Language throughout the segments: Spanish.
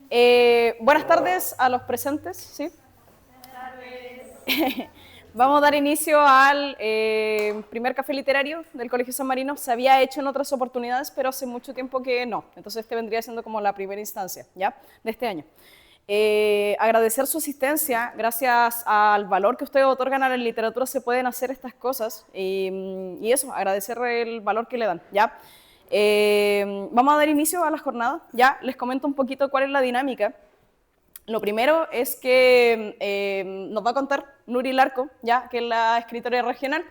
Buenas tardes a los presentes, ¿sí? Buenas tardes. Vamos a dar inicio al primer café literario del Colegio San Marino. Se había hecho en otras oportunidades, pero hace mucho tiempo que no. Entonces este vendría siendo como la primera instancia, ¿ya? De este año. Agradecer su asistencia. Gracias al valor que ustedes otorgan a la literatura se pueden hacer estas cosas. Y eso, agradecer el valor que le dan, ¿ya? Vamos a dar inicio a la jornada. Ya les comento un poquito cuál es la dinámica. Lo primero es que nos va a contar Nuri Larco, ya, que es la escritora regional,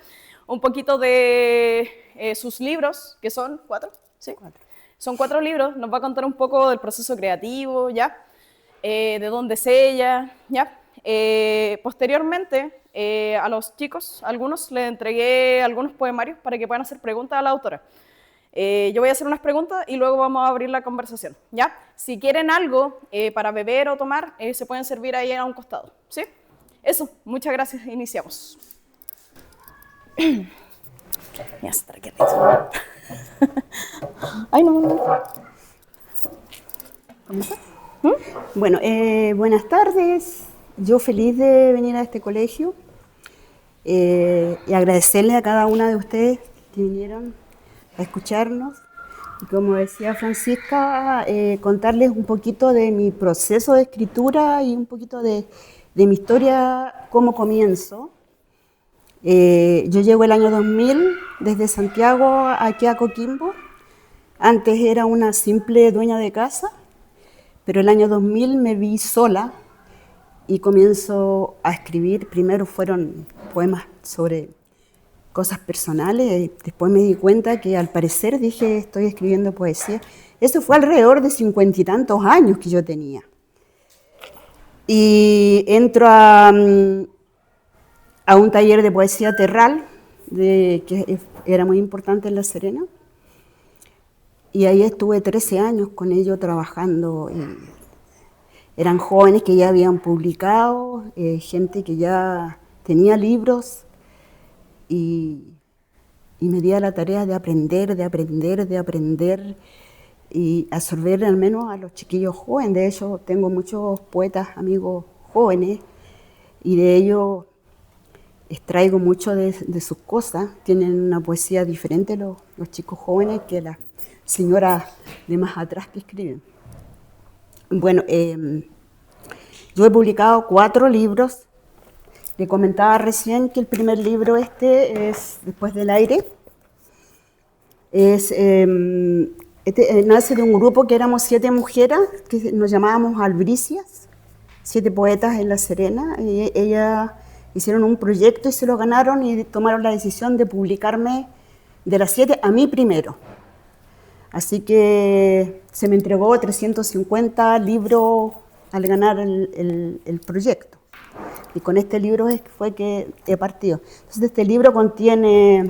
un poquito de sus libros, que son 4, ¿sí? 4. Son 4 libros, nos va a contar un poco del proceso creativo, ya, de dónde es ella, ya. Posteriormente, a los chicos, algunos les entregué algunos poemarios para que puedan hacer preguntas a la autora. Yo voy a hacer unas preguntas y luego vamos a abrir la conversación, ¿ya? Si quieren algo para beber o tomar, se pueden servir ahí a un costado, ¿sí? Eso, muchas gracias, iniciamos. Ya está, qué rico. Ay, no. ¿Comienza? Bueno, buenas tardes. Yo feliz de venir a este colegio y agradecerle a cada una de ustedes que vinieron a escucharnos. Y como decía Francisca, contarles un poquito de mi proceso de escritura y un poquito de mi historia, cómo comienzo. Yo llego el año 2000 desde Santiago aquí a Coquimbo. Antes era una simple dueña de casa, pero el año 2000 me vi sola y comienzo a escribir. Primero fueron poemas sobre cosas personales, después me di cuenta que al parecer dije estoy escribiendo poesía. Eso fue alrededor de 50 y tantos años que yo tenía. Y entro a un taller de poesía terral, que era muy importante en La Serena, y ahí estuve 13 años con ellos trabajando. Eran jóvenes que ya habían publicado, gente que ya tenía libros, y me di a la tarea de aprender y absorber al menos a los chiquillos jóvenes. De hecho, tengo muchos poetas, amigos jóvenes, y de ellos extraigo mucho de sus cosas. Tienen una poesía diferente los chicos jóvenes que las señoras de más atrás que escriben. Bueno, yo he publicado 4 libros. Le comentaba recién que el primer libro es Después del aire. Nace de un grupo que éramos 7 mujeres, que nos llamábamos albricias, 7 poetas en La Serena. Y ellas hicieron un proyecto y se lo ganaron y tomaron la decisión de publicarme de las 7 a mí primero. Así que se me entregó 350 libros al ganar el proyecto. Y con este libro fue que he partido. Entonces este libro contiene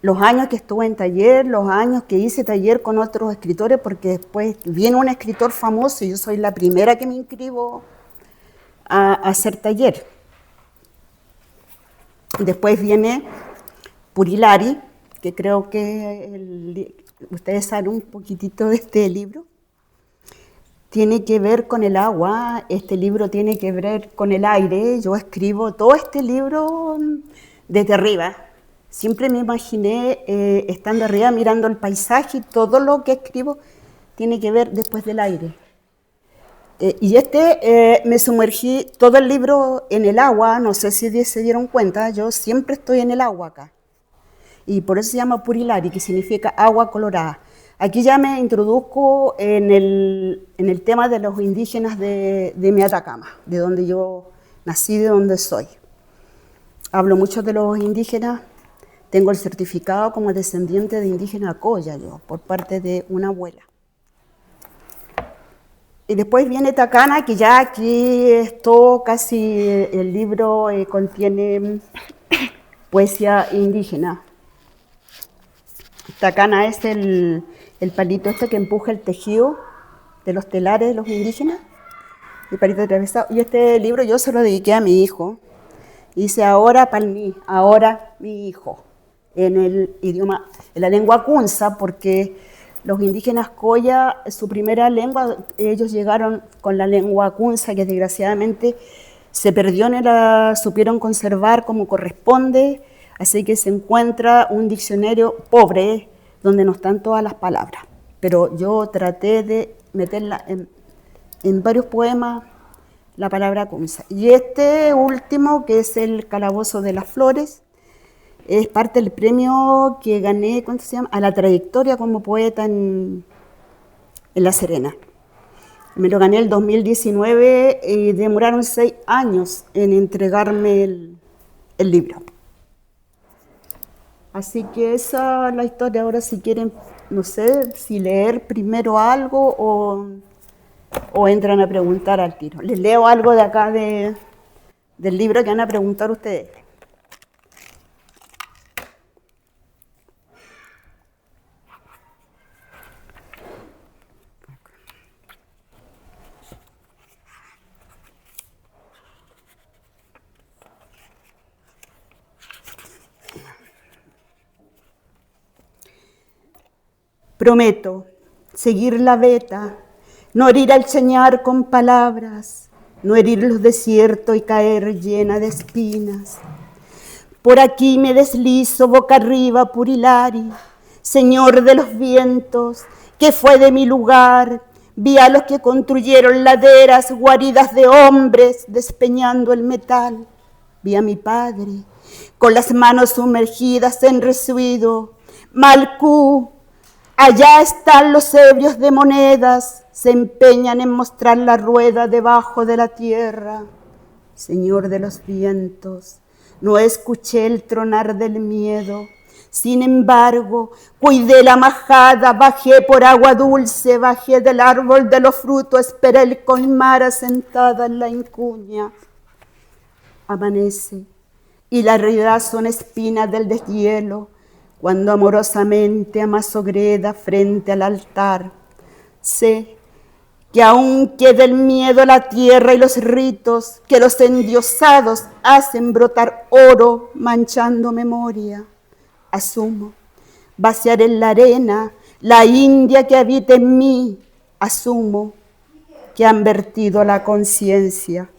los años que estuve en taller, los años que hice taller con otros escritores, porque después viene un escritor famoso y yo soy la primera que me inscribo a hacer taller. Después viene Purilari, que creo que ustedes saben un poquitito de este libro. Tiene que ver con el agua, este libro tiene que ver con el aire. Yo escribo todo este libro desde arriba. Siempre me imaginé estando arriba mirando el paisaje y todo lo que escribo tiene que ver después del aire. Y me sumergí todo el libro en el agua, no sé si se dieron cuenta, yo siempre estoy en el agua acá. Y por eso se llama Purilari, que significa agua colorada. Aquí ya me introduzco en el tema de los indígenas de mi Atacama, de donde yo nací, de donde soy. Hablo mucho de los indígenas, tengo el certificado como descendiente de indígena Coya, yo, por parte de una abuela. Y después viene Tacana, que ya aquí es todo, casi el libro contiene poesía indígena. Tacana es el palito que empuja el tejido de los telares de los indígenas, el palito atravesado. Y este libro yo se lo dediqué a mi hijo. Dice ahora palmí, ahora mi hijo, en el idioma, en la lengua kunza, porque Los indígenas Coya, su primera lengua, ellos llegaron con la lengua Kunza, que desgraciadamente se perdió, no la supieron conservar como corresponde, así que se encuentra un diccionario pobre donde no están todas las palabras. Pero yo traté de meterla en varios poemas la palabra Kunza. Y este último, que es el Calabozo de las Flores, es parte del premio que gané, ¿cuánto se llama? A la trayectoria como poeta en La Serena. Me lo gané el 2019 y demoraron 6 años en entregarme el libro. Así que esa es la historia. Ahora si quieren, no sé, si leer primero algo o entran a preguntar al tiro. Les leo algo de acá del libro que van a preguntar ustedes. Prometo seguir la veta, no herir al chañar con palabras, no herir los desiertos y caer llena de espinas. Por aquí me deslizo boca arriba, Purilari, señor de los vientos, que fue de mi lugar. Vi a los que construyeron laderas, guaridas de hombres, despeñando el metal. Vi a mi padre, con las manos sumergidas en resuido. Malcú, allá están los ebrios de monedas, se empeñan en mostrar la rueda debajo de la tierra. Señor de los vientos, no escuché el tronar del miedo. Sin embargo, cuidé la majada, bajé por agua dulce, bajé del árbol de los frutos, esperé el coimara sentada en la encuña. Amanece, y la realidad son espinas del deshielo, cuando amorosamente amaso greda frente al altar. Sé que aún queda el miedo a la tierra y los ritos que los endiosados hacen brotar oro manchando memoria. Asumo vaciar en la arena la India que habita en mí. Asumo que han vertido la conciencia.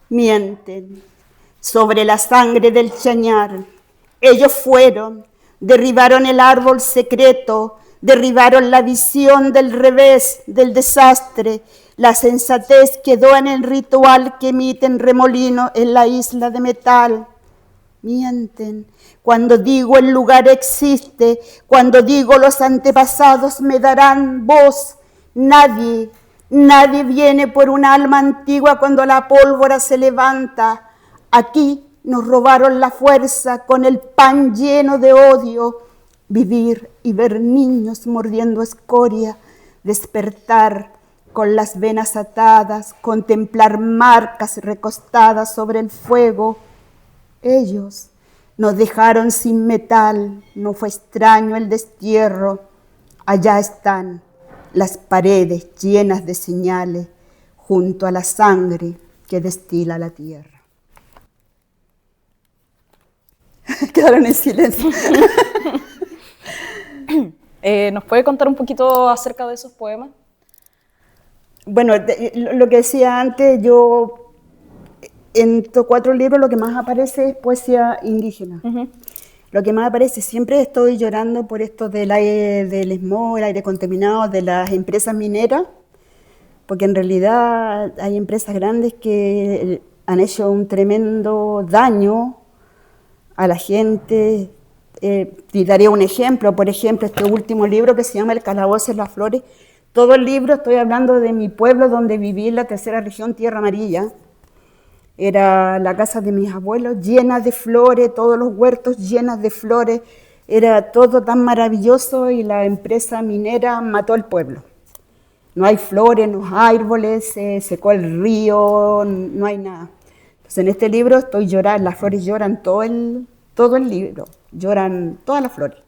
Mienten sobre la sangre del chañar. Ellos fueron, derribaron el árbol secreto, derribaron la visión del revés, del desastre. La sensatez quedó en el ritual que emiten remolino en la isla de metal. Mienten cuando digo el lugar existe, cuando digo los antepasados me darán voz. Nadie viene por un alma antigua cuando la pólvora se levanta. Aquí nos robaron la fuerza con el pan lleno de odio. Vivir y ver niños mordiendo escoria, despertar con las venas atadas, contemplar marcas recostadas sobre el fuego. Ellos nos dejaron sin metal, no fue extraño el destierro. Allá están las paredes llenas de señales junto a la sangre que destila la tierra. Quedaron en silencio. ¿Nos puede contar un poquito acerca de esos poemas? Bueno, lo que decía antes, yo en estos 4 libros lo que más aparece es poesía indígena. Lo que más aparece, siempre estoy llorando por esto del smog, el aire contaminado, de las empresas mineras, porque en realidad hay empresas grandes que han hecho un tremendo daño a la gente. Y daría un ejemplo, por ejemplo, este último libro que se llama El Calabozo de las Flores. Todo el libro estoy hablando de mi pueblo donde viví en la tercera región, Tierra Amarilla. Era la casa de mis abuelos llena de flores, todos los huertos llenos de flores. Era todo tan maravilloso y la empresa minera mató al pueblo. No hay flores, no hay árboles, se secó el río, no hay nada. Entonces en este libro estoy llorando, las flores lloran todo el libro, lloran todas las flores.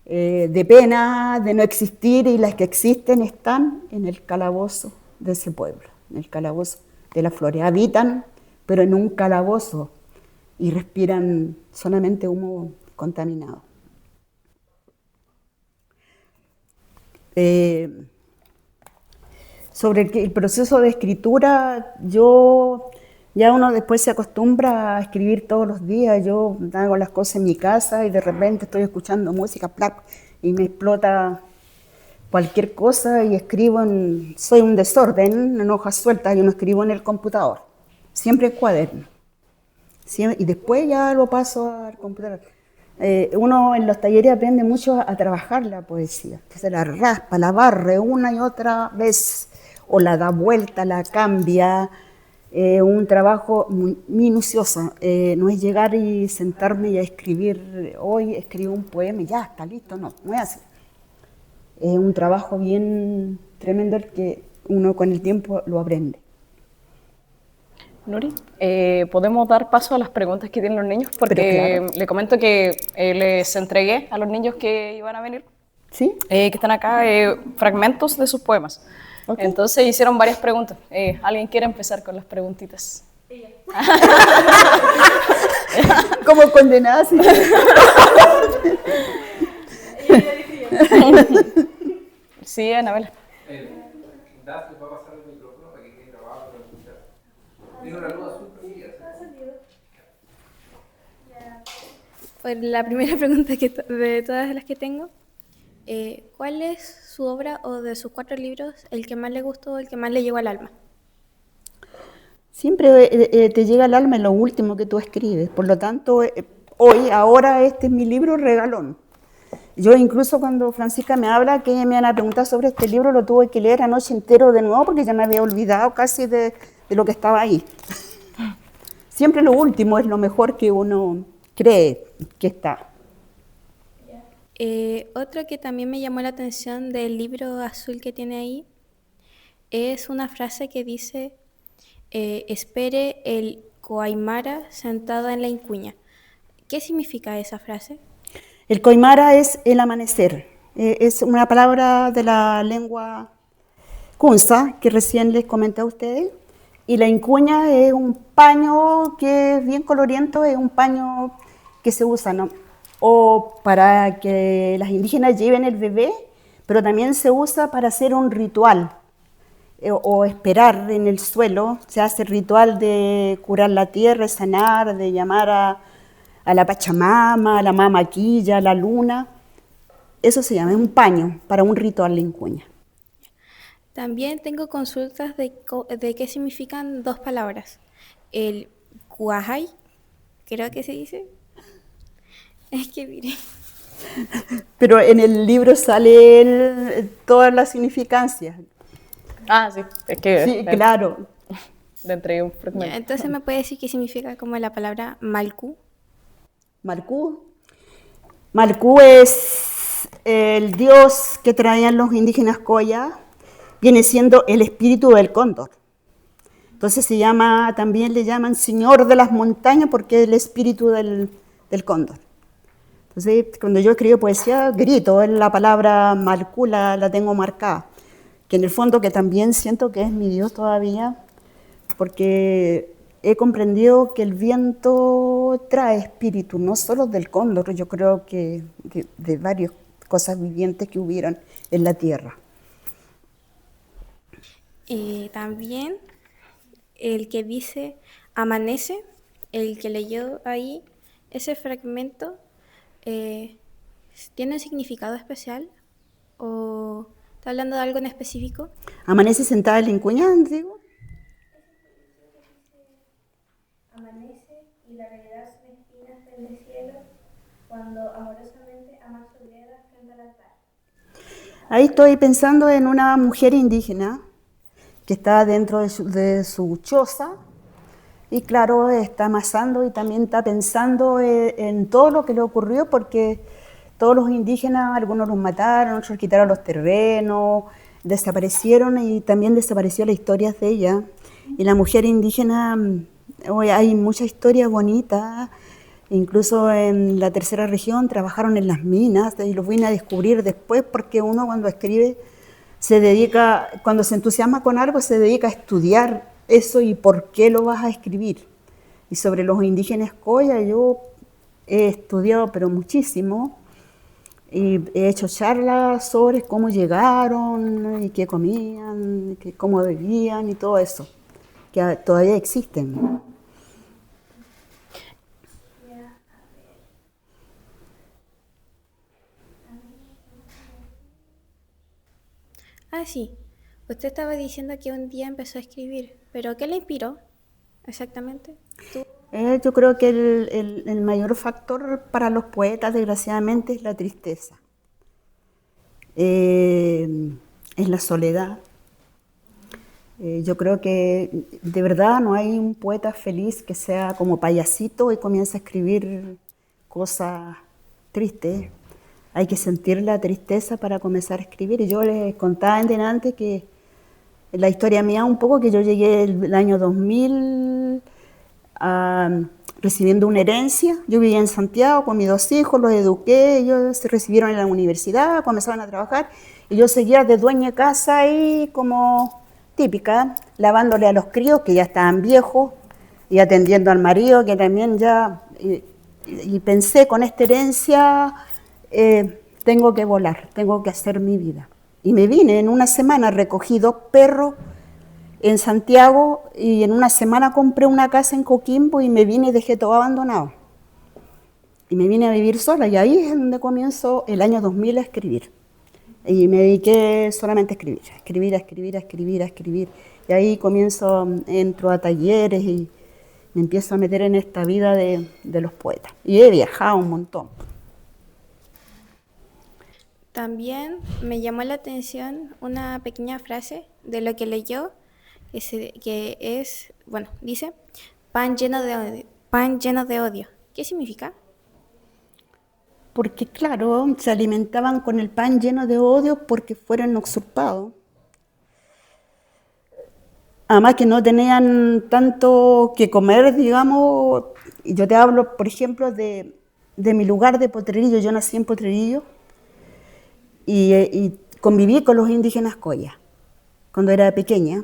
De pena, de no existir, y las que existen están en el calabozo de ese pueblo, en el calabozo de las flores. Habitan, pero en un calabozo, y respiran solamente humo contaminado. Sobre el proceso de escritura, ya uno después se acostumbra a escribir todos los días. Yo hago las cosas en mi casa y de repente estoy escuchando música, ¡plac!, y me explota cualquier cosa y escribo soy un desorden en hojas sueltas, yo no escribo en el computador, siempre en cuaderno. Y después ya lo paso al computador. Uno en los talleres aprende mucho a trabajar la poesía. Entonces la raspa, la barre una y otra vez, o la da vuelta, la cambia. Un trabajo muy minucioso. No es llegar y sentarme y a escribir, hoy escribo un poema y ya está listo, no es así. Es un trabajo bien tremendo el que uno con el tiempo lo aprende. Nuri, podemos dar paso a las preguntas que tienen los niños, porque claro, le comento que les entregué a los niños que iban a venir, ¿sí? Que están acá, fragmentos de sus poemas. Okay. Entonces hicieron varias preguntas. ¿Alguien quiere empezar con las preguntitas? Ella. Como condenada, sí. Sí, Anabela. Das, les va a pasar el micrófono para que quede grabado para escuchar. Tiene una luz azul prendida. Pues la primera pregunta de todas las que tengo, ¿cuál es su obra o de sus 4 libros el que más le gustó, el que más le llegó al alma? Siempre te llega al alma en lo último que tú escribes, por lo tanto, ahora este es mi libro regalón. Yo incluso cuando Francisca me habla que me van a preguntar sobre este libro, lo tuve que leer anoche entero de nuevo porque ya me había olvidado casi de lo que estaba ahí. Siempre lo último es lo mejor que uno cree que está. Otro que también me llamó la atención del libro azul que tiene ahí es una frase que dice, espere el coaymara sentada en la incuña. ¿Qué significa esa frase? El coaymara es el amanecer, es una palabra de la lengua kunza que recién les comenté a ustedes, y la incuña es un paño que es bien coloriento, es un paño que se usa, ¿no?, o para que las indígenas lleven el bebé, pero también se usa para hacer un ritual o esperar en el suelo. Se hace el ritual de curar la tierra, sanar, de llamar a la Pachamama, a la Mamaquilla, a la luna. Eso se llama, es un paño para un ritual de incuña. También tengo consultas de qué significan 2 palabras. El cuajay, creo que se dice. Es que mire. Pero en el libro salen todas las significancias. Ah, sí, es que... Sí, claro. Le entregué un fragmento. Entonces, ¿me puede decir qué significa como la palabra malcú? Malcú es el dios que traían los indígenas Coya, viene siendo el espíritu del cóndor. Entonces también le llaman señor de las montañas porque es el espíritu del cóndor. Entonces, cuando yo escribo poesía, grito, la palabra Malcú la tengo marcada, que en el fondo que también siento que es mi Dios todavía, porque he comprendido que el viento trae espíritu, no solo del cóndor, yo creo que de varias cosas vivientes que hubieron en la tierra. Y también el que dice amanece, el que leyó ahí, ese fragmento, ¿tiene un significado especial o está hablando de algo en específico? ¿Amanece sentada en la incuña, digo? Amanece y la realidad sin espinas del cielo cuando amorosamente ama su greda frente al altar. Ahí estoy pensando en una mujer indígena que está dentro de su choza y claro, está amasando y también está pensando en todo lo que le ocurrió porque todos los indígenas, algunos los mataron, otros quitaron los terrenos, desaparecieron y también desapareció la historia de ella. Y la mujer indígena, hoy hay muchas historias bonitas, incluso en la tercera región trabajaron en las minas y los vine a descubrir después porque uno cuando escribe se dedica, cuando se entusiasma con algo se dedica a estudiar eso y por qué lo vas a escribir. Y sobre los indígenas Coya yo he estudiado, pero muchísimo, y he hecho charlas sobre cómo llegaron, y qué comían, cómo vivían y todo eso, que todavía existen. Ah, sí. Usted estaba diciendo que un día empezó a escribir, pero ¿qué le inspiró exactamente? Yo creo que el mayor factor para los poetas, desgraciadamente, es la tristeza. Es la soledad. Yo creo que de verdad no hay un poeta feliz que sea como payasito y comience a escribir cosas tristes. Hay que sentir la tristeza para comenzar a escribir. Y yo les contaba en delante que la historia mía un poco, que yo llegué el año 2000 recibiendo una herencia. Yo vivía en Santiago con mis 2 hijos, los eduqué, ellos se recibieron en la universidad, comenzaron a trabajar y yo seguía de dueña de casa ahí como típica, lavándole a los críos que ya estaban viejos y atendiendo al marido que también ya... Y pensé, con esta herencia tengo que volar, tengo que hacer mi vida. Y me vine en una semana, recogí 2 perros en Santiago y en una semana compré una casa en Coquimbo y me vine y dejé todo abandonado. Y me vine a vivir sola y ahí es donde comienzo el año 2000 a escribir. Y me dediqué solamente a escribir, a escribir, a escribir, a escribir, a escribir. Y ahí comienzo, entro a talleres y me empiezo a meter en esta vida de los poetas. Y he viajado un montón. También me llamó la atención una pequeña frase de lo que leyó, que es, bueno, dice, pan lleno de odio. Pan lleno de odio. ¿Qué significa? Porque claro, se alimentaban con el pan lleno de odio porque fueron usurpados. Además que no tenían tanto que comer, digamos. Y yo te hablo, por ejemplo, de mi lugar de Potrerillo. Yo nací en Potrerillo y conviví con los indígenas Coya cuando era pequeña.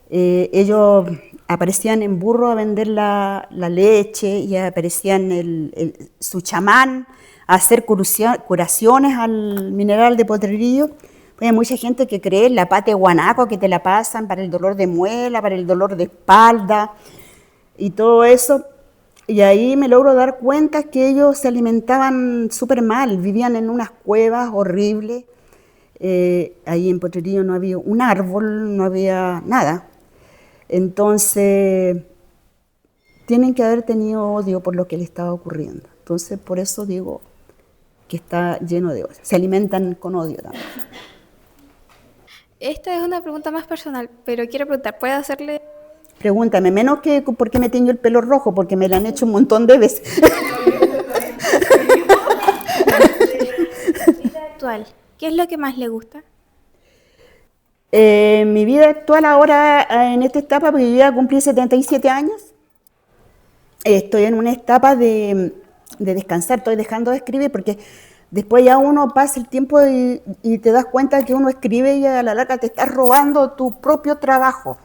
Ellos aparecían en burro a vender la leche y aparecían su chamán a hacer curaciones al mineral de Potrerillo. Hay mucha gente que cree en la pata de guanaco, que te la pasan para el dolor de muela, para el dolor de espalda y todo eso. Y ahí me logro dar cuenta que ellos se alimentaban súper mal, vivían en unas cuevas horribles. Ahí en Potrerillo no había un árbol, no había nada. Entonces, tienen que haber tenido odio por lo que les estaba ocurriendo. Entonces, por eso digo que está lleno de odio. Se alimentan con odio también. Esta es una pregunta más personal, pero quiero preguntar, ¿puedo hacerle? Pregúntame, menos que por qué me teño el pelo rojo, porque me lo han hecho un montón de veces. Actual, ¿qué es lo que más le gusta? Mi vida actual ahora, en esta etapa, porque yo ya cumplí 77 años, estoy en una etapa de descansar, estoy dejando de escribir, porque después ya uno pasa el tiempo y te das cuenta que uno escribe y a la larga te estás robando tu propio trabajo.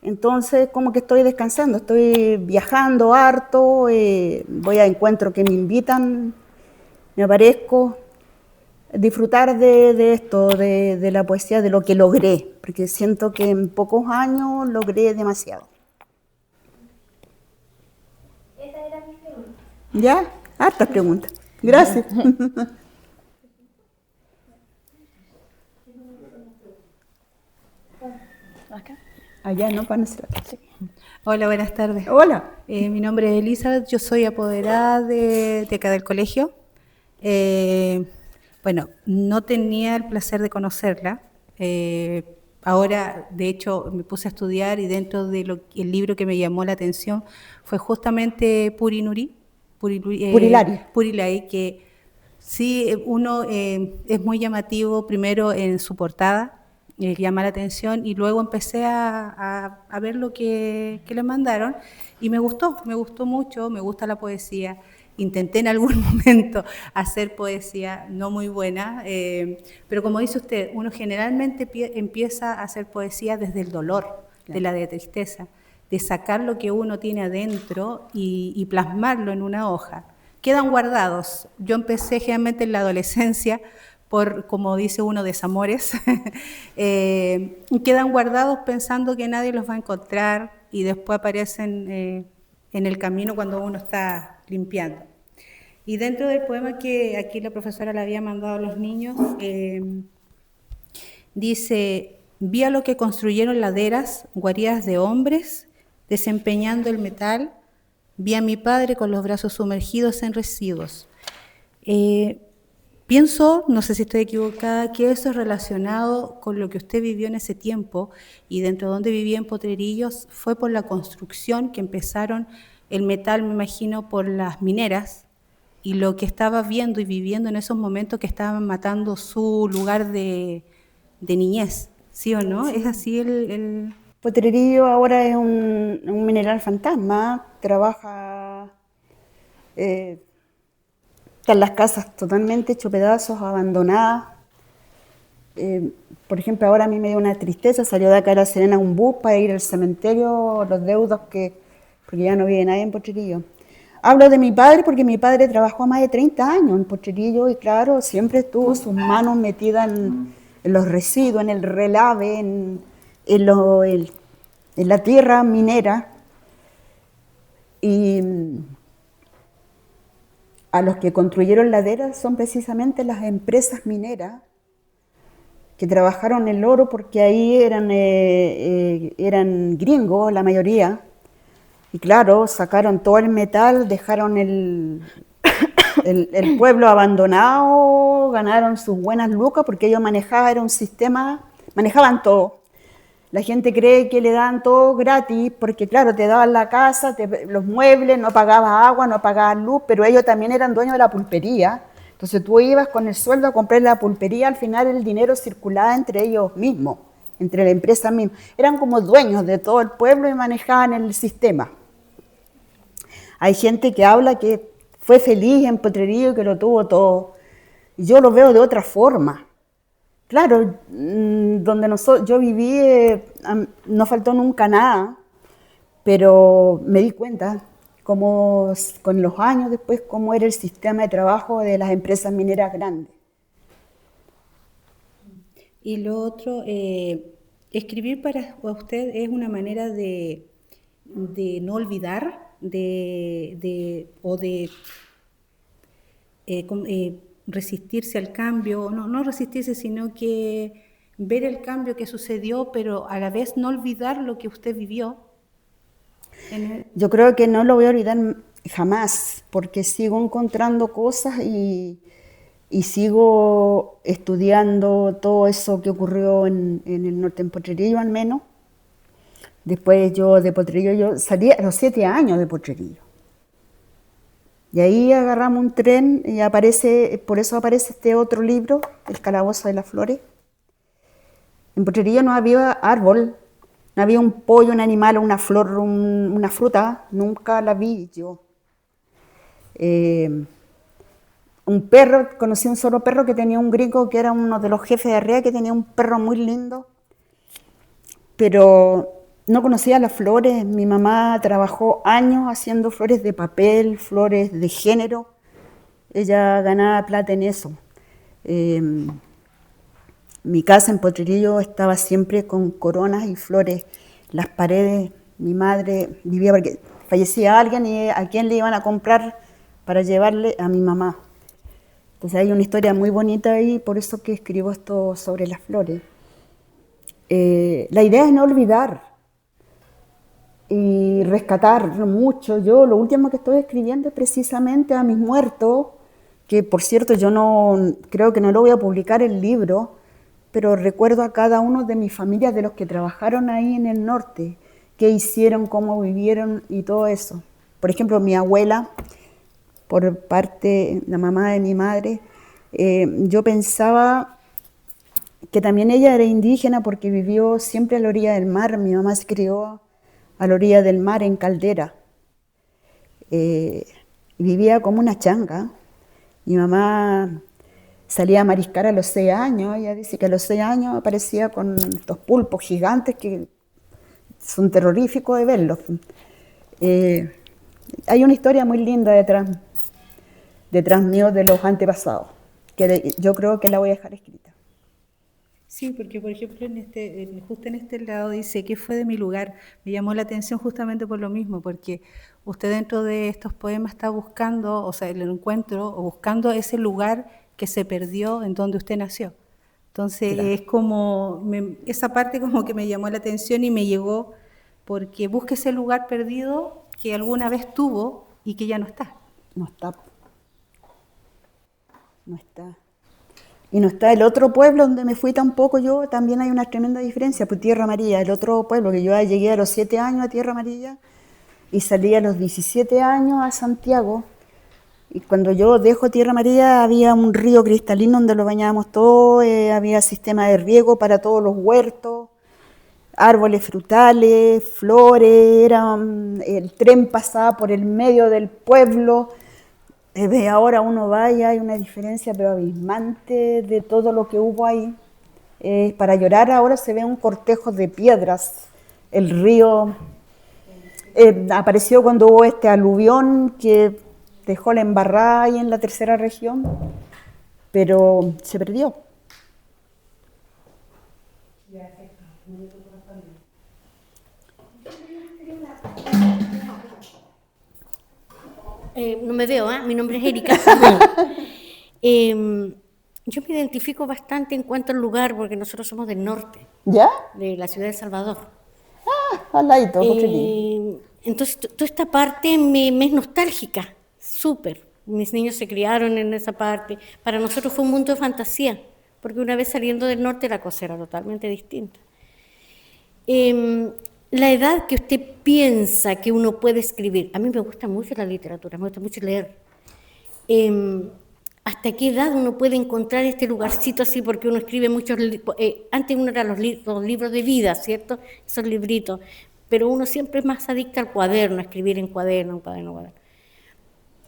Entonces, como que estoy descansando, estoy viajando harto, voy a encuentros que me invitan, me aparezco, disfrutar de esto, de la poesía, de lo que logré, porque siento que en pocos años logré demasiado. Esa era mi pregunta. ¿Ya? Hartas preguntas. Gracias. Acá. Allá, no, para nuestra. Sí. Hola, buenas tardes. Hola. Mi nombre es Elizabeth, yo soy apoderada de acá del colegio. Bueno, no tenía el placer de conocerla. Ahora, de hecho, me puse a estudiar y dentro del libro que me llamó la atención fue justamente Purilari, que sí, uno es muy llamativo primero en su portada, llama la atención, y luego empecé a ver lo que le mandaron y me gustó mucho, me gusta la poesía. Intenté en algún momento hacer poesía no muy buena, pero como dice usted, uno generalmente empieza a hacer poesía desde el dolor, de la de tristeza. de sacar lo que uno tiene adentro y plasmarlo en una hoja. Quedan guardados. Yo empecé generalmente en la adolescencia por, como dice uno, desamores. Quedan guardados pensando que nadie los va a encontrar y después aparecen en el camino cuando uno está limpiando. Y dentro del poema que aquí la profesora le había mandado a los niños, dice: vi a lo que construyeron laderas, guaridas de hombres, desempeñando el metal. Vi a mi padre con los brazos sumergidos en residuos. Pienso, no sé si estoy equivocada, que eso es relacionado con lo que usted vivió en ese tiempo, y dentro de donde vivía en Potrerillos fue por la construcción que empezaron el metal, me imagino, por las mineras, y lo que estaba viendo y viviendo en esos momentos que estaban matando su lugar de niñez, ¿sí o no? ¿Es así el...? Potrerillo ahora es un mineral fantasma, trabaja, están las casas totalmente hecho pedazos, abandonadas. Por ejemplo, ahora a mí me dio una tristeza, salió de acá a La Serena un bus para ir al cementerio, los deudos porque ya no vive nadie en Potrerillo. Hablo de mi padre porque mi padre trabajó más de 30 años en Potrerillo y claro, siempre tuvo sus manos metidas en los residuos, en el relave, en la tierra minera, y a los que construyeron laderas son precisamente las empresas mineras que trabajaron el oro, porque ahí eran gringos la mayoría, y claro, sacaron todo el metal, dejaron el pueblo abandonado, ganaron sus buenas lucas porque ellos manejaban todo. La gente cree que le dan todo gratis porque, claro, te daban la casa, los muebles, no pagabas agua, no pagabas luz, pero ellos también eran dueños de la pulpería. Entonces tú ibas con el sueldo a comprar la pulpería, al final el dinero circulaba entre ellos mismos, entre la empresa misma. Eran como dueños de todo el pueblo y manejaban el sistema. Hay gente que habla que fue feliz en Potrerillo y que lo tuvo todo. Yo lo veo de otra forma. Claro, donde yo viví no faltó nunca nada, pero me di cuenta cómo, con los años después, cómo era el sistema de trabajo de las empresas mineras grandes. Y lo otro, escribir para usted es una manera de no olvidar, resistirse al cambio, no resistirse, sino que ver el cambio que sucedió, pero a la vez no olvidar lo que usted vivió. Yo creo que no lo voy a olvidar jamás, porque sigo encontrando cosas y sigo estudiando todo eso que ocurrió en el norte, en Potrerillo al menos. Después yo de Potrerillo, yo salí a los 7 años de Potrerillo. Y ahí agarramos un tren y por eso aparece este otro libro, El calabozo de las flores. En Potrerillo no había árbol, no había un pollo, un animal, una flor, una fruta, nunca la vi yo. Un perro, conocí un solo perro que tenía un gringo que era uno de los jefes de arriba, que tenía un perro muy lindo, pero no conocía las flores. Mi mamá trabajó años haciendo flores de papel, flores de género. Ella ganaba plata en eso. Mi casa en Potrerillo estaba siempre con coronas y flores. Las paredes, mi madre vivía porque fallecía alguien y a quién le iban a comprar para llevarle a mi mamá. Entonces hay una historia muy bonita ahí, por eso que escribo esto sobre las flores. La idea es no olvidar y rescatar mucho. Yo lo último que estoy escribiendo es precisamente a mis muertos, que por cierto yo creo que no lo voy a publicar el libro, pero recuerdo a cada uno de mis familias, de los que trabajaron ahí en el norte, qué hicieron, cómo vivieron y todo eso. Por ejemplo, mi abuela, por parte, la mamá de mi madre, yo pensaba que también ella era indígena porque vivió siempre a la orilla del mar. Mi mamá se crió a la orilla del mar en Caldera. Vivía como una changa. Mi mamá salía a mariscar a los 6 años. Ella dice que a los 6 años aparecía con estos pulpos gigantes que son terroríficos de verlos. Hay una historia muy linda detrás mío de los antepasados, que yo creo que la voy a dejar escrita. Sí, porque por ejemplo justo en este lado dice, ¿qué fue de mi lugar? Me llamó la atención justamente por lo mismo, porque usted dentro de estos poemas está buscando, o sea, el encuentro, o buscando ese lugar que se perdió en donde usted nació. Entonces Claro. es como, esa parte como que me llamó la atención y me llegó, porque busca ese lugar perdido que alguna vez tuvo y que ya no está. No está. No está. Y no está el otro pueblo donde me fui tampoco yo, también hay una tremenda diferencia, pues Tierra Amarilla, el otro pueblo que yo llegué a los 7 años a Tierra Amarilla y salí a los 17 años a Santiago. Y cuando yo dejo Tierra Amarilla había un río cristalino donde lo bañábamos todos, había sistema de riego para todos los huertos, árboles frutales, flores, el tren pasaba por el medio del pueblo. Ahora uno va y hay una diferencia pero abismante de todo lo que hubo ahí. Para llorar ahora se ve un cortejo de piedras. El río apareció cuando hubo este aluvión que dejó la embarrada ahí en la tercera región, pero se perdió. No me veo, mi nombre es Erika. Yo me identifico bastante en cuanto al lugar, porque nosotros somos del norte, ¿Ya? de la ciudad de Salvador. Al ladito, Cochilí. Entonces, toda esta parte me es nostálgica, súper. Mis niños se criaron en esa parte. Para nosotros fue un mundo de fantasía, porque una vez saliendo del norte la cosa era totalmente distinta. La edad que usted piensa que uno puede escribir, a mí me gusta mucho la literatura, me gusta mucho leer. ¿Hasta qué edad uno puede encontrar este lugarcito así? Porque uno escribe muchos libros, antes uno era los libros de vida, ¿cierto? Esos libritos, pero uno siempre es más adicto al cuaderno, a escribir en cuaderno.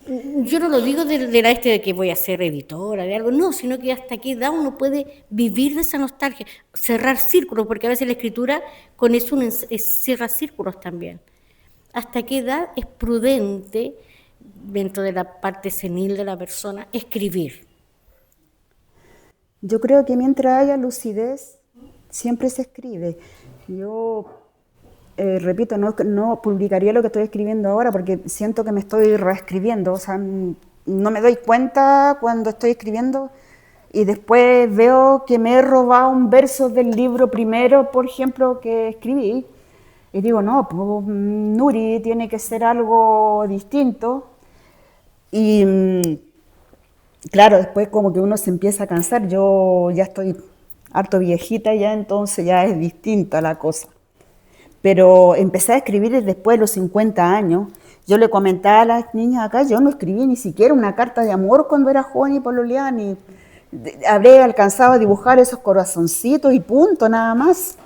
Yo no lo digo de que voy a ser editora, de algo, no, sino que hasta qué edad uno puede vivir de esa nostalgia, cerrar círculos, porque a veces la escritura con eso uno cierra círculos también. ¿Hasta qué edad es prudente, dentro de la parte senil de la persona, escribir? Yo creo que mientras haya lucidez, siempre se escribe. Yo, repito, no publicaría lo que estoy escribiendo ahora porque siento que me estoy reescribiendo. O sea, no me doy cuenta cuando estoy escribiendo y después veo que me he robado un verso del libro primero, por ejemplo, que escribí. Y digo, no, pues Nuri tiene que ser algo distinto. Y claro, después como que uno se empieza a cansar. Yo ya estoy harto viejita ya, entonces ya es distinta la cosa. Pero empecé a escribir después de los 50 años. Yo le comentaba a las niñas acá, yo no escribí ni siquiera una carta de amor cuando era joven y pololeaba, ni habré alcanzado a dibujar esos corazoncitos y punto, nada más.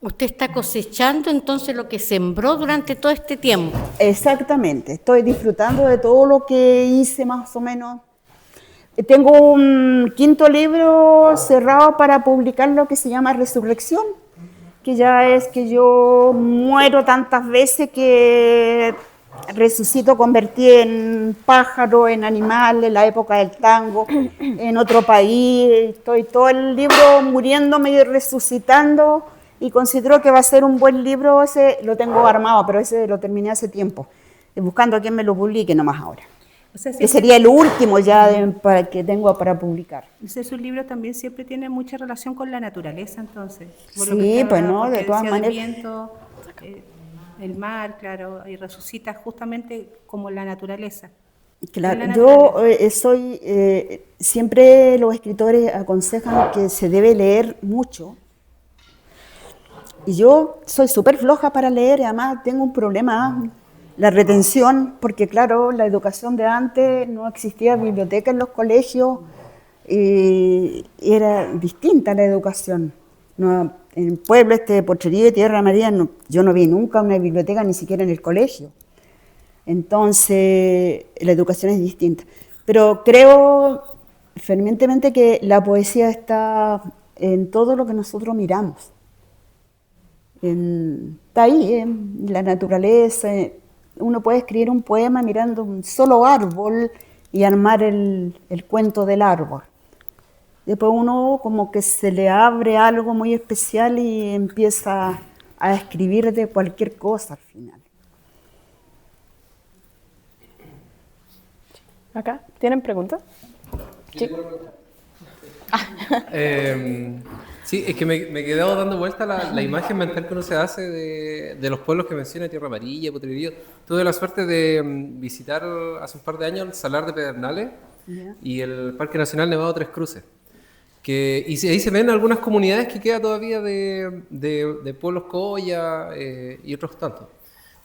Usted está cosechando entonces lo que sembró durante todo este tiempo. Exactamente, estoy disfrutando de todo lo que hice más o menos. Tengo un 5.º libro cerrado para publicar lo que se llama Resurrección, que ya es que yo muero tantas veces que resucito, convertí en pájaro, en animal, en la época del tango, en otro país. Estoy todo el libro muriéndome y resucitando. Y considero que va a ser un buen libro, ese lo tengo armado, pero ese lo terminé hace tiempo, buscando a quien me lo publique nomás ahora. O sea, Que sería el último ya que tengo para publicar. Entonces sus libros también siempre tienen mucha relación con la naturaleza, entonces. Por lo Sí, que pues estaba- no, de porque todas decía del maneras. viento, el mar, claro, y resucita justamente como la naturaleza. Claro, En la yo naturaleza. siempre los escritores aconsejan que se debe leer mucho. Y yo soy súper floja para leer y además tengo un problema, la retención, porque claro, la educación de antes no existía biblioteca en los colegios y era distinta la educación. No, en el pueblo de Potrerillo de Tierra Amarilla yo no vi nunca una biblioteca ni siquiera en el colegio. Entonces la educación es distinta. Pero creo fervientemente que la poesía está en todo lo que nosotros miramos. Está ahí, en la naturaleza. Uno puede escribir un poema mirando un solo árbol y armar el cuento del árbol. Después uno como que se le abre algo muy especial y empieza a escribir de cualquier cosa al final. ¿Acá? ¿Tienen preguntas? Sí. Sí, es que me he quedado dando vuelta la imagen mental que uno se hace de los pueblos que menciona, Tierra Amarilla, Potrerillo. Tuve la suerte de visitar hace un par de años el Salar de Pedernales y el Parque Nacional Nevado Tres Cruces. Y ahí se ven algunas comunidades que queda todavía de pueblos Coya y otros tantos.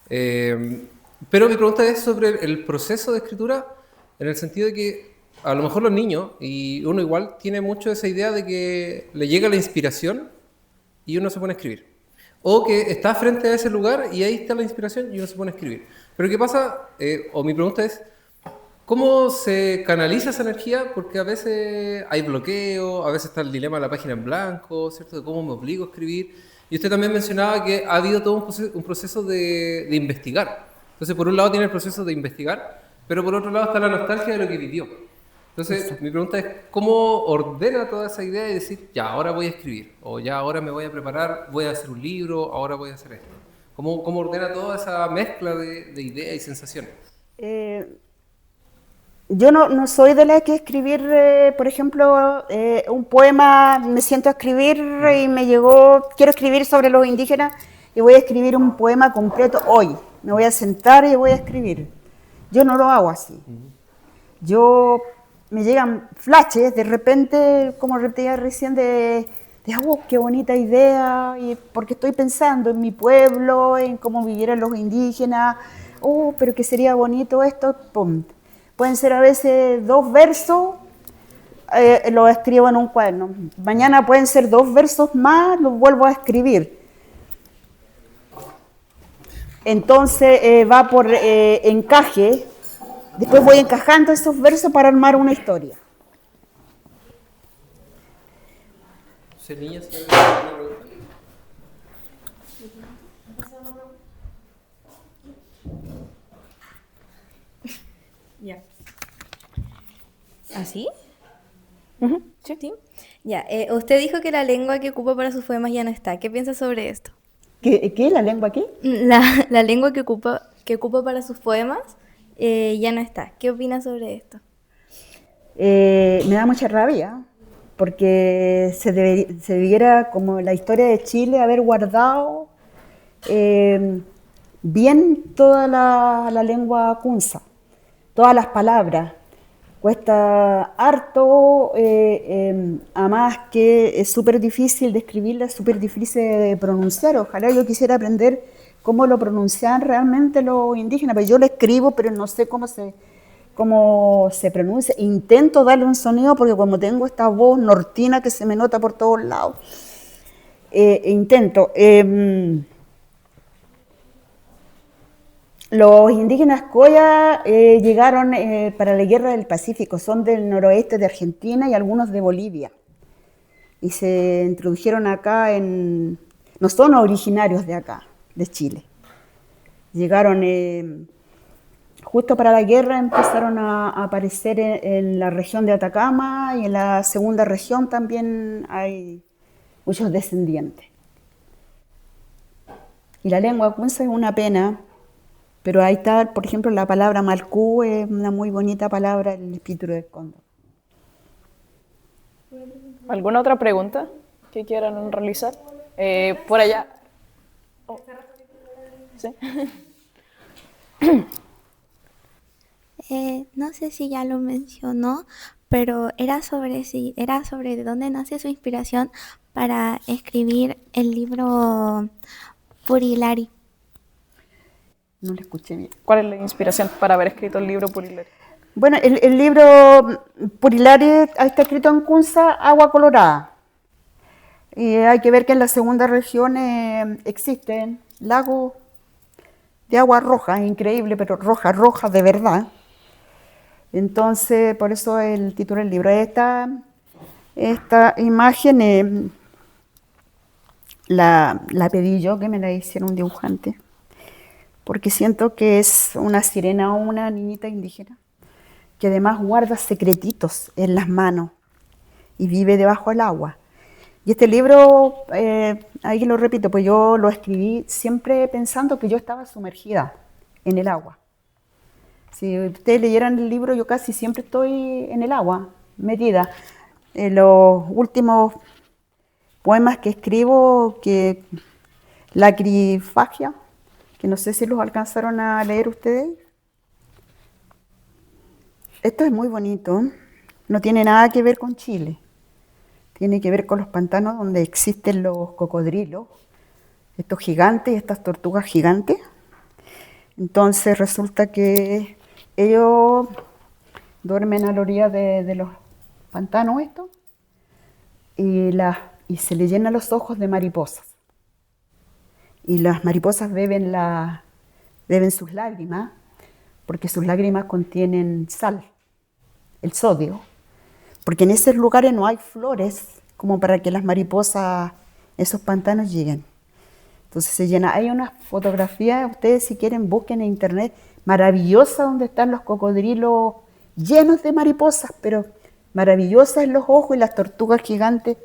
Pero mi pregunta es sobre el proceso de escritura, en el sentido de que a lo mejor los niños, y uno igual tiene mucho esa idea de que le llega la inspiración y uno se pone a escribir. O que está frente a ese lugar y ahí está la inspiración y uno se pone a escribir. Pero ¿qué pasa? O mi pregunta es, ¿cómo se canaliza esa energía? Porque a veces hay bloqueo, a veces está el dilema de la página en blanco, ¿cierto? De cómo me obligo a escribir. Y usted también mencionaba que ha habido todo un proceso de investigar. Entonces, por un lado tiene el proceso de investigar, pero por otro lado está la nostalgia de lo que vivió. Entonces, mi pregunta es, ¿cómo ordena toda esa idea y decir, ya, ahora voy a escribir, o ya, ahora me voy a preparar, voy a hacer un libro, ahora voy a hacer esto? ¿Cómo ordena toda esa mezcla de ideas y sensaciones? Yo no soy de la que escribir, por ejemplo, un poema, me siento a escribir y me llegó, quiero escribir sobre los indígenas y voy a escribir un poema completo hoy. Me voy a sentar y voy a escribir. Yo no lo hago así. Me llegan flashes de repente, como repetía recién, oh, qué bonita idea, y porque estoy pensando en mi pueblo, en cómo vivieran los indígenas, oh, pero que sería bonito esto, pum. Pueden ser a veces 2 versos, los escribo en un cuaderno. Mañana pueden ser 2 versos más, los vuelvo a escribir. Entonces va por encaje. Después voy encajando esos versos para armar una historia. Semillas, Ya. ¿Así? Sí. Ya. Usted dijo que la lengua que ocupa para sus poemas ya no está. ¿Qué piensa sobre esto? ¿Qué? ¿La lengua qué? La lengua que ocupa para sus poemas ya no está. ¿Qué opina sobre esto? Me da mucha rabia, porque se debiera, como la historia de Chile, haber guardado bien toda la lengua kunza, todas las palabras. Cuesta harto, además que es súper difícil de escribirla, es súper difícil de pronunciar. Ojalá yo quisiera aprender cómo lo pronuncian realmente los indígenas, pero yo lo escribo, pero no sé cómo se pronuncia. Intento darle un sonido porque como tengo esta voz nortina que se me nota por todos lados, intento. Los indígenas Coya llegaron para la Guerra del Pacífico, son del noroeste de Argentina y algunos de Bolivia. Y se introdujeron acá no son originarios de acá, de Chile. Llegaron justo para la guerra, empezaron a aparecer en la región de Atacama y en la segunda región también hay muchos descendientes. Y la lengua kunza es una pena. Pero ahí está, por ejemplo, la palabra malcú, es una muy bonita palabra, el espíritu del cóndor. ¿Alguna otra pregunta que quieran realizar? Por allá. Oh. ¿Sí? No sé si ya lo mencionó, pero era sobre de dónde nace su inspiración para escribir el libro Purilari. No lo escuché bien. ¿Cuál es la inspiración para haber escrito el libro Purilari? Bueno, el libro Purilari está escrito en kunza, agua colorada. Y hay que ver que en la segunda región existen lagos de agua roja, es increíble, pero roja, roja de verdad. Entonces, por eso el título del libro. Esta imagen la pedí yo, que me la hiciera un dibujante, porque siento que es una sirena o una niñita indígena, que además guarda secretitos en las manos y vive debajo del agua. Y este libro, ahí lo repito, pues yo lo escribí siempre pensando que yo estaba sumergida en el agua. Si ustedes leyeran el libro, yo casi siempre estoy en el agua, metida. Los últimos poemas que escribo, que Lacrifagia, que no sé si los alcanzaron a leer ustedes. Esto es muy bonito, no tiene nada que ver con Chile, tiene que ver con los pantanos donde existen los cocodrilos, estos gigantes y estas tortugas gigantes. Entonces resulta que ellos duermen a la orilla de los pantanos estos y se les llenan los ojos de mariposas. Y las mariposas beben sus lágrimas, porque sus lágrimas contienen sal, el sodio, porque en esos lugares no hay flores como para que las mariposas, esos pantanos, lleguen. Entonces se llena. Hay una fotografía, ustedes si quieren busquen en internet, maravillosa, donde están los cocodrilos llenos de mariposas, pero maravillosas en los ojos, y las tortugas gigantes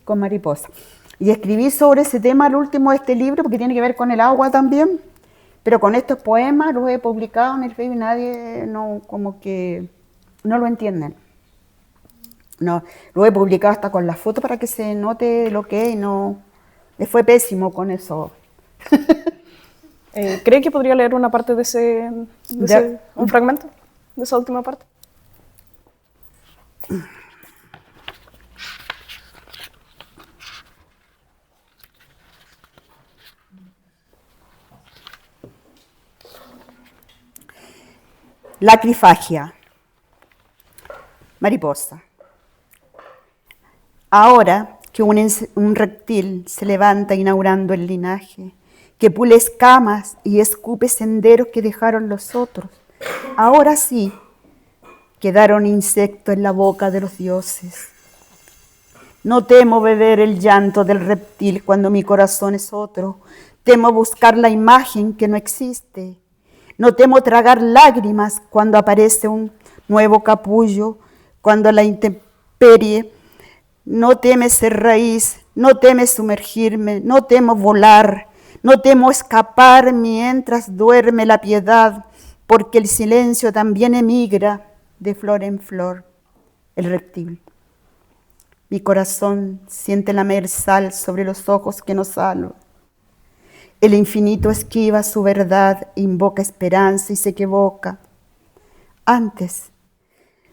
con mariposas. Y escribí sobre ese tema el último de este libro, porque tiene que ver con el agua también, pero con estos poemas los he publicado en el Facebook y nadie como que no lo entienden. No, lo he publicado hasta con la foto para que se note lo que es, y no, me fue pésimo con eso. ¿Cree que podría leer una parte de un fragmento de esa última parte? Lacrifagia. Mariposa. Ahora que un reptil se levanta inaugurando el linaje, que pule escamas y escupe senderos que dejaron los otros, ahora sí quedaron insectos en la boca de los dioses. No temo beber el llanto del reptil cuando mi corazón es otro, temo buscar la imagen que no existe. No temo tragar lágrimas cuando aparece un nuevo capullo, cuando la intemperie. No teme ser raíz, no teme sumergirme, no temo volar, no temo escapar mientras duerme la piedad, porque el silencio también emigra de flor en flor, el reptil. Mi corazón siente lamer sal sobre los ojos que nos salvan. El infinito esquiva su verdad, invoca esperanza y se equivoca. Antes,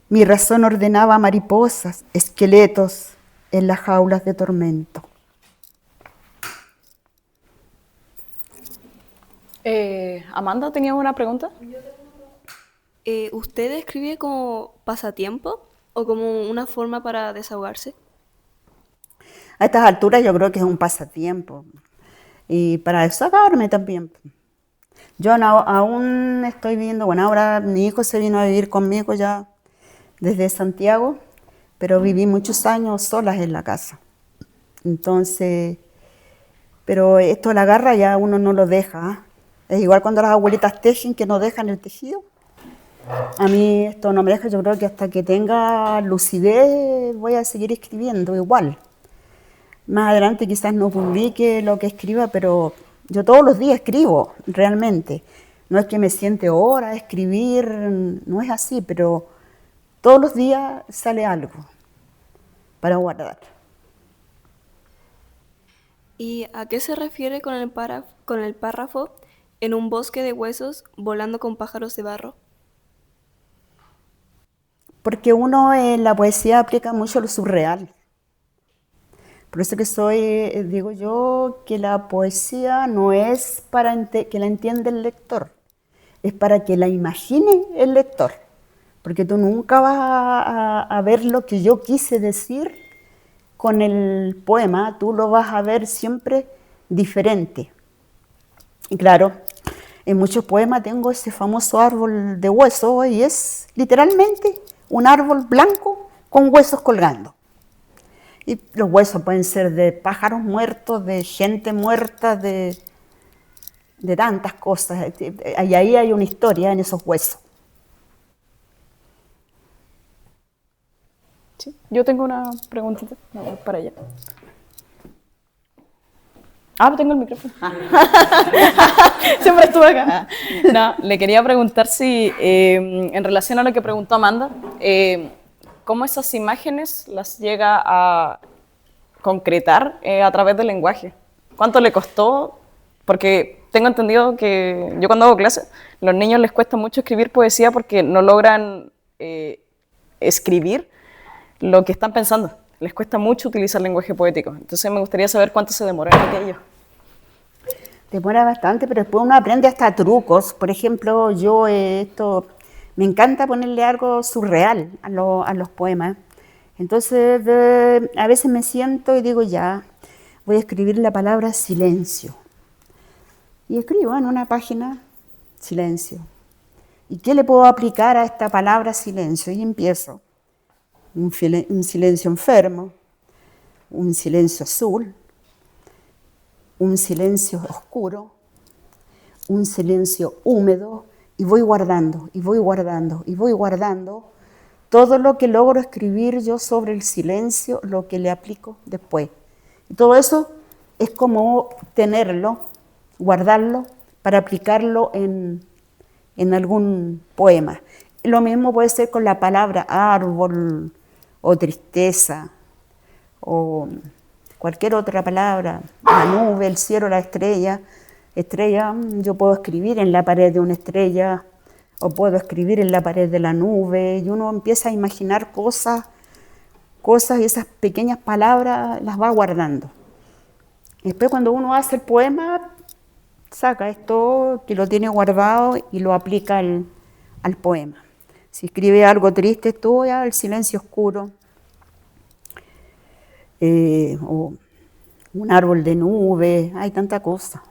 mi razón ordenaba mariposas, esqueletos en las jaulas de tormento. Amanda, ¿tenía una pregunta? ¿Usted escribe como pasatiempo o como una forma para desahogarse? A estas alturas yo creo que es un pasatiempo. Y para desahogarme también. Yo aún estoy viviendo, bueno, ahora mi hijo se vino a vivir conmigo ya desde Santiago, pero viví muchos años solas en la casa. Entonces, pero esto la garra ya uno no lo deja. Es igual cuando las abuelitas tejen, que no dejan el tejido. A mí esto no me deja, yo creo que hasta que tenga lucidez voy a seguir escribiendo igual. Más adelante quizás no publique lo que escriba, pero yo todos los días escribo, realmente. No es que me siente horas a escribir, no es así, pero todos los días sale algo para guardar. ¿Y a qué se refiere con el párrafo en un bosque de huesos volando con pájaros de barro? Porque uno en la poesía aplica mucho lo surreal. Por eso que digo yo, que la poesía no es para que la entienda el lector, es para que la imagine el lector. Porque tú nunca vas a ver lo que yo quise decir con el poema, tú lo vas a ver siempre diferente. Y claro, en muchos poemas tengo ese famoso árbol de huesos y es literalmente un árbol blanco con huesos colgando. Y los huesos pueden ser de pájaros muertos, de gente muerta, de tantas cosas. Y ahí hay una historia en esos huesos. Sí, yo tengo una preguntita. No, voy para allá. Tengo el micrófono. Siempre estuve acá. No, le quería preguntar si, en relación a lo que preguntó Amanda, ¿cómo esas imágenes las llega a concretar a través del lenguaje? ¿Cuánto le costó? Porque tengo entendido que yo cuando hago clases, a los niños les cuesta mucho escribir poesía porque no logran escribir lo que están pensando. Les cuesta mucho utilizar lenguaje poético. Entonces me gustaría saber cuánto se demora en aquello. Demora bastante, pero después uno aprende hasta trucos. Por ejemplo, yo me encanta ponerle algo surreal a los poemas. Entonces, a veces me siento y digo, ya, voy a escribir la palabra silencio. Y escribo en una página, silencio. ¿Y qué le puedo aplicar a esta palabra silencio? Y empiezo. Un silencio enfermo, un silencio azul, un silencio oscuro, un silencio húmedo, y voy guardando, y voy guardando, y voy guardando todo lo que logro escribir yo sobre el silencio, lo que le aplico después. Y todo eso es como tenerlo, guardarlo, para aplicarlo en algún poema. Lo mismo puede ser con la palabra árbol, o tristeza, o cualquier otra palabra, la nube, el cielo, la estrella. Estrella, yo puedo escribir en la pared de una estrella, o puedo escribir en la pared de la nube, y uno empieza a imaginar cosas y esas pequeñas palabras las va guardando. Y después cuando uno hace el poema, saca esto que lo tiene guardado y lo aplica al poema. Si escribe algo triste, esto ya el silencio oscuro, o un árbol de nube, hay tanta cosa.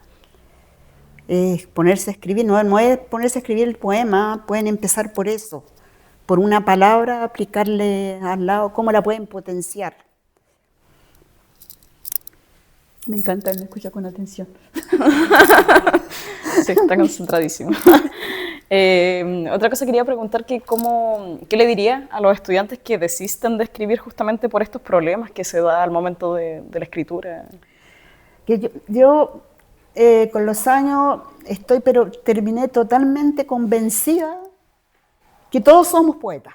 Ponerse a escribir, no es ponerse a escribir el poema, pueden empezar por eso, por una palabra, aplicarle al lado, cómo la pueden potenciar. Me encanta, me escucha con atención. Sí, está concentradísimo. Otra cosa quería preguntar, ¿qué le diría a los estudiantes que desisten de escribir justamente por estos problemas que se da al momento de la escritura? Que yo con los años pero terminé totalmente convencida que todos somos poetas.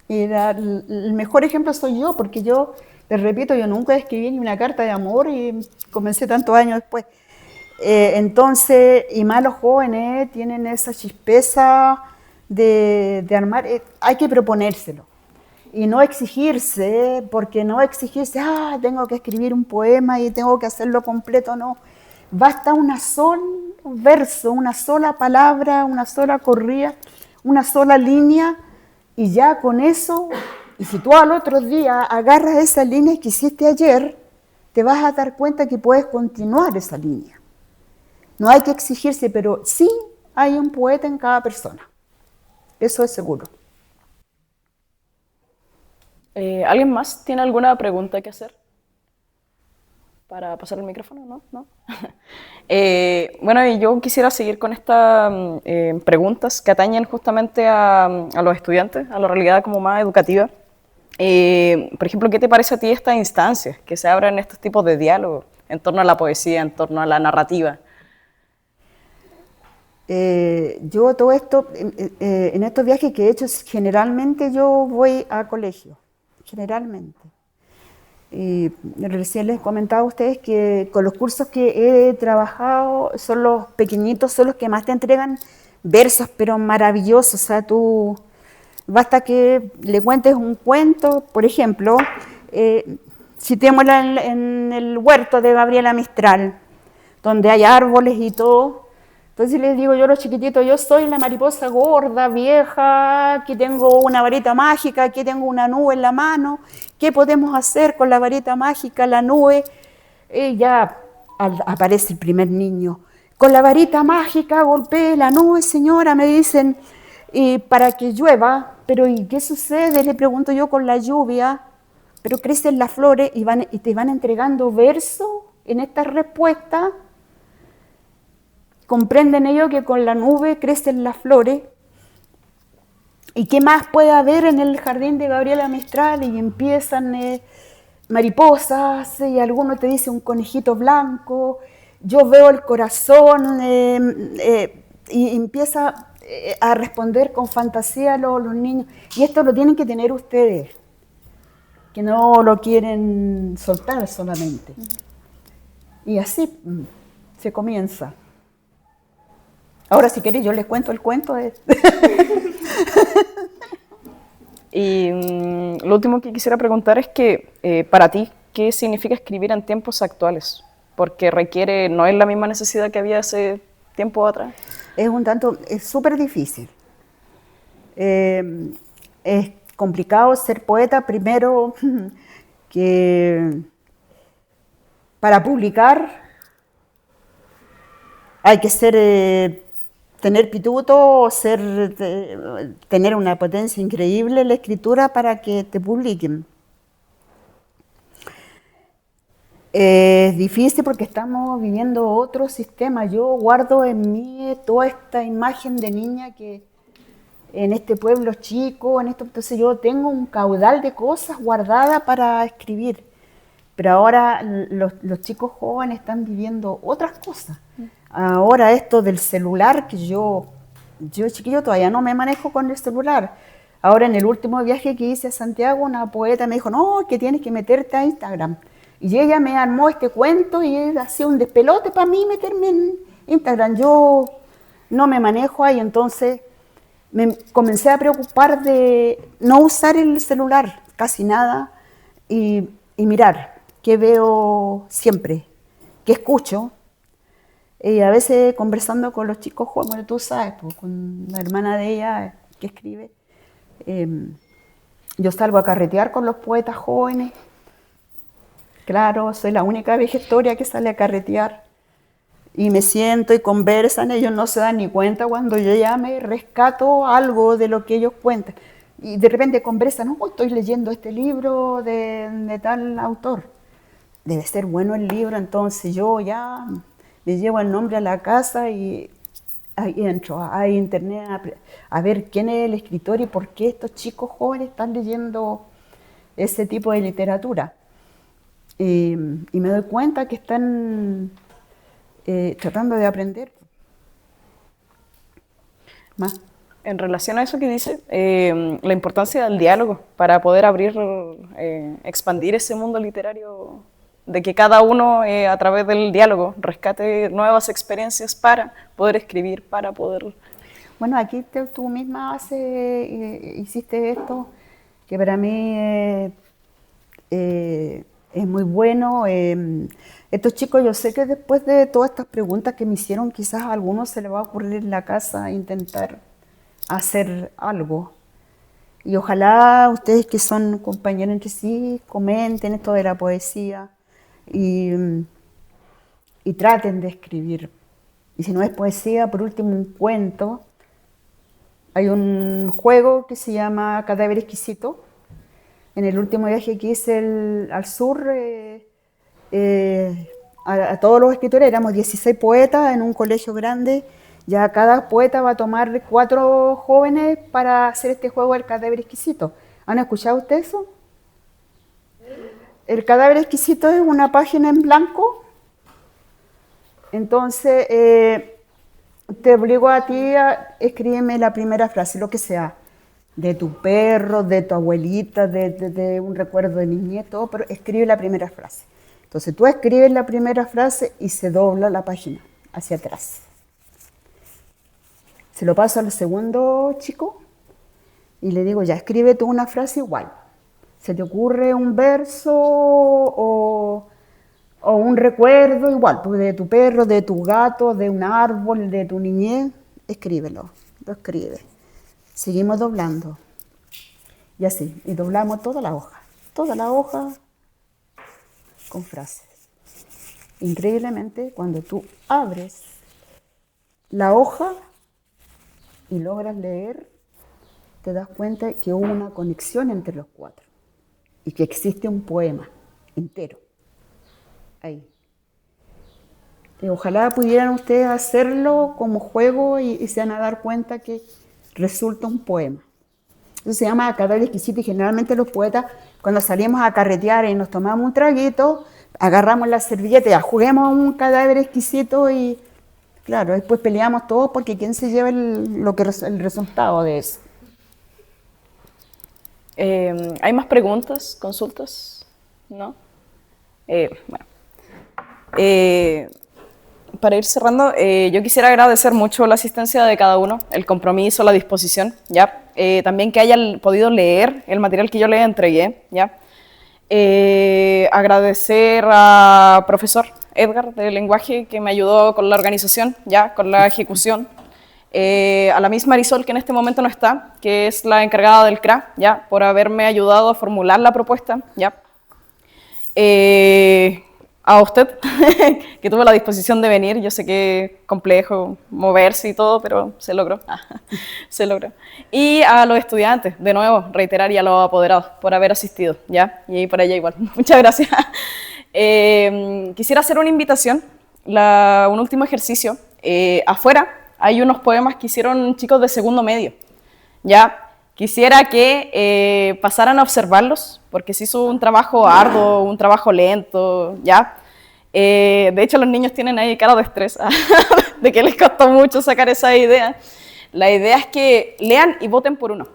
Y el mejor ejemplo soy yo, porque yo, les repito, yo nunca escribí ni una carta de amor y comencé tantos años después. Entonces, y más los jóvenes tienen esa chispeza de armar, hay que proponérselo y no exigirse, porque no exigirse, tengo que escribir un poema y tengo que hacerlo completo, no. Basta un solo verso, una sola palabra, una sola corrida, una sola línea, y ya con eso, y si tú al otro día agarras esa línea que hiciste ayer, te vas a dar cuenta que puedes continuar esa línea. No hay que exigirse, pero sí hay un poeta en cada persona. Eso es seguro. ¿Alguien más tiene alguna pregunta que hacer? Para pasar el micrófono, ¿no? Bueno, y yo quisiera seguir con estas preguntas que atañen justamente a los estudiantes, a la realidad como más educativa. Por ejemplo, ¿qué te parece a ti estas instancias que se abren estos tipos de diálogos en torno a la poesía, en torno a la narrativa? Yo todo esto, en estos viajes que he hecho, generalmente yo voy a colegio, generalmente. Y recién les comentaba a ustedes que con los cursos que he trabajado, son los pequeñitos, son los que más te entregan versos, pero maravillosos. O sea, tú, basta que le cuentes un cuento, por ejemplo, citémosla en el huerto de Gabriela Mistral, donde hay árboles y todo. Entonces les digo yo a los chiquititos, yo soy la mariposa gorda, vieja, aquí tengo una varita mágica, aquí tengo una nube en la mano, ¿qué podemos hacer con la varita mágica, la nube? Y ya aparece el primer niño, con la varita mágica golpeé la nube, señora, me dicen, para que llueva, pero ¿y qué sucede? Le pregunto yo con la lluvia, pero crecen las flores y te van entregando versos en estas respuestas. Comprenden ellos que con la nube crecen las flores. ¿Y qué más puede haber en el jardín de Gabriela Mistral? Y empiezan mariposas, y alguno te dice un conejito blanco. Yo veo el corazón, y empieza a responder con fantasía los niños. Y esto lo tienen que tener ustedes, que no lo quieren soltar solamente. Y así se comienza. Ahora, si queréis, yo les cuento el cuento. Y lo último que quisiera preguntar es que, para ti, ¿qué significa escribir en tiempos actuales? Porque no es la misma necesidad que había hace tiempo atrás. Es súper difícil. Es complicado ser poeta, primero, que para publicar hay que tener pituto, tener una potencia increíble en la escritura para que te publiquen. Es difícil porque estamos viviendo otro sistema. Yo guardo en mí toda esta imagen de niña que en este pueblo chico, entonces yo tengo un caudal de cosas guardadas para escribir. Pero ahora los chicos jóvenes están viviendo otras cosas. Ahora esto del celular, que yo chiquillo todavía no me manejo con el celular. Ahora en el último viaje que hice a Santiago, una poeta me dijo, no, que tienes que meterte a Instagram. Y ella me armó este cuento y hacía un despelote para mí meterme en Instagram. Yo no me manejo ahí, entonces me comencé a preocupar de no usar el celular, casi nada, y mirar qué veo siempre, qué escucho. Y a veces conversando con los chicos jóvenes, bueno, tú sabes, pues, con la hermana de ella que escribe, yo salgo a carretear con los poetas jóvenes. Claro, soy la única vejestoria que sale a carretear. Y me siento y conversan, ellos no se dan ni cuenta cuando yo ya me rescato algo de lo que ellos cuentan. Y de repente conversan, no, estoy leyendo este libro de tal autor. Debe ser bueno el libro, entonces yo ya me llevo el nombre a la casa y ahí entro a internet a ver quién es el escritor y por qué estos chicos jóvenes están leyendo ese tipo de literatura. Y me doy cuenta que están tratando de aprender más. En relación a eso que dice, la importancia del diálogo para poder expandir ese mundo literario, de que cada uno a través del diálogo rescate nuevas experiencias para poder escribir, para poder... Bueno, aquí tú misma hiciste esto, que para mí es muy bueno. Estos chicos, yo sé que después de todas estas preguntas que me hicieron, quizás a algunos se les va a ocurrir en la casa intentar hacer algo. Y ojalá ustedes que son compañeros entre sí comenten esto de la poesía y traten de escribir. Y si no es poesía, por último un cuento. Hay un juego que se llama Cadáver Exquisito. En el último viaje que hice al sur, a todos los escritores, éramos 16 poetas en un colegio grande. Ya cada poeta va a tomar 4 jóvenes para hacer este juego del Cadáver Exquisito. ¿Han escuchado ustedes eso? El Cadáver Exquisito es una página en blanco. Entonces, te obligo a ti a escribirme la primera frase, lo que sea. De tu perro, de tu abuelita, de un recuerdo de niñez, todo, pero escribe la primera frase. Entonces tú escribes la primera frase y se dobla la página hacia atrás. Se lo paso al segundo chico y le digo, ya escribe tú una frase igual. ¿Se te ocurre un verso o un recuerdo igual? Pues de tu perro, de tu gato, de un árbol, de tu niñez, escríbelo, lo escribes. Seguimos doblando. Y así, y doblamos toda la hoja con frases. Increíblemente, cuando tú abres la hoja y logras leer, te das cuenta que hubo una conexión entre los 4. y que existe un poema entero ahí. Y ojalá pudieran ustedes hacerlo como juego y se van a dar cuenta que resulta un poema. Eso se llama Cadáver Exquisito y generalmente los poetas, cuando salimos a carretear y nos tomamos un traguito, agarramos la servilleta y ya, juguemos un cadáver exquisito y claro, después peleamos todos porque quién se lleva el resultado de eso. ¿Hay más preguntas, consultas? ¿No? Bueno. Para ir cerrando, yo quisiera agradecer mucho la asistencia de cada uno, el compromiso, la disposición, ¿ya? También que hayan podido leer el material que yo les entregué, ¿ya? Agradecer al profesor Edgar de lenguaje que me ayudó con la organización, ¿ya? Con la ejecución. A la misma Marisol, que en este momento no está, que es la encargada del CRA, ¿ya? Por haberme ayudado a formular la propuesta, ¿ya? A usted, que tuvo la disposición de venir. Yo sé que es complejo moverse y todo, pero se logró. Se logró. Y a los estudiantes, de nuevo, reiterar, y a los apoderados por haber asistido, ¿ya? Y por allá igual. Muchas gracias. Quisiera hacer una invitación, un último ejercicio. Afuera hay unos poemas que hicieron chicos de segundo medio, ¿ya? Quisiera que pasaran a observarlos, porque se hizo un trabajo arduo, un trabajo lento, ¿ya? De hecho, los niños tienen ahí cara de estrés, de que les costó mucho sacar esa idea. La idea es que lean y voten por uno,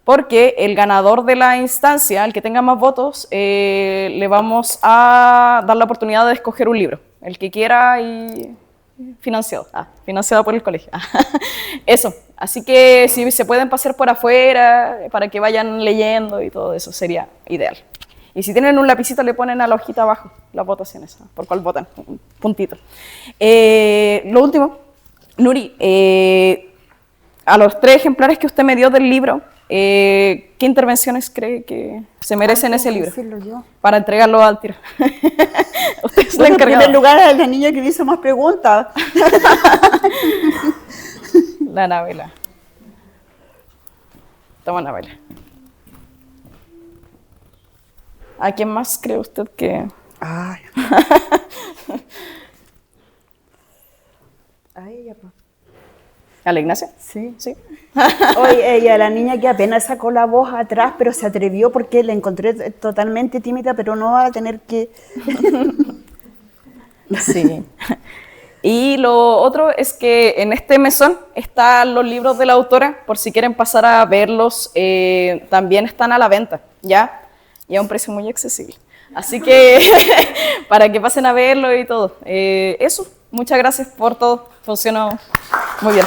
porque el ganador de la instancia, el que tenga más votos, le vamos a dar la oportunidad de escoger un libro, el que quiera y financiado por el colegio. Eso, así que si se pueden pasar por afuera para que vayan leyendo y todo eso, sería ideal. Y si tienen un lapicito, le ponen a la hojita abajo las votaciones, por cuál votan, un puntito. Lo último, Nuri, a los 3 ejemplares que usted me dio del libro, ¿qué intervenciones cree que se merecen ese libro? Yo. Para entregarlo al tiro. Usted es la Bueno, en encargada. primer lugar, a la niña que me hizo más preguntas. La Anabela. Toma, Anabela. ¿A quién más cree usted que...? Ay. A ella, pues. ¿A la Ignacia? Sí. Sí. Oye, ella, la niña que apenas sacó la voz atrás, pero se atrevió porque la encontré totalmente tímida, pero no va a tener que... Sí. Y lo otro es que en este mesón están los libros de la autora, por si quieren pasar a verlos, también están a la venta, ¿ya? Y a un precio muy accesible. Así que para que pasen a verlo y todo. Eso, muchas gracias por todo, funcionó muy bien.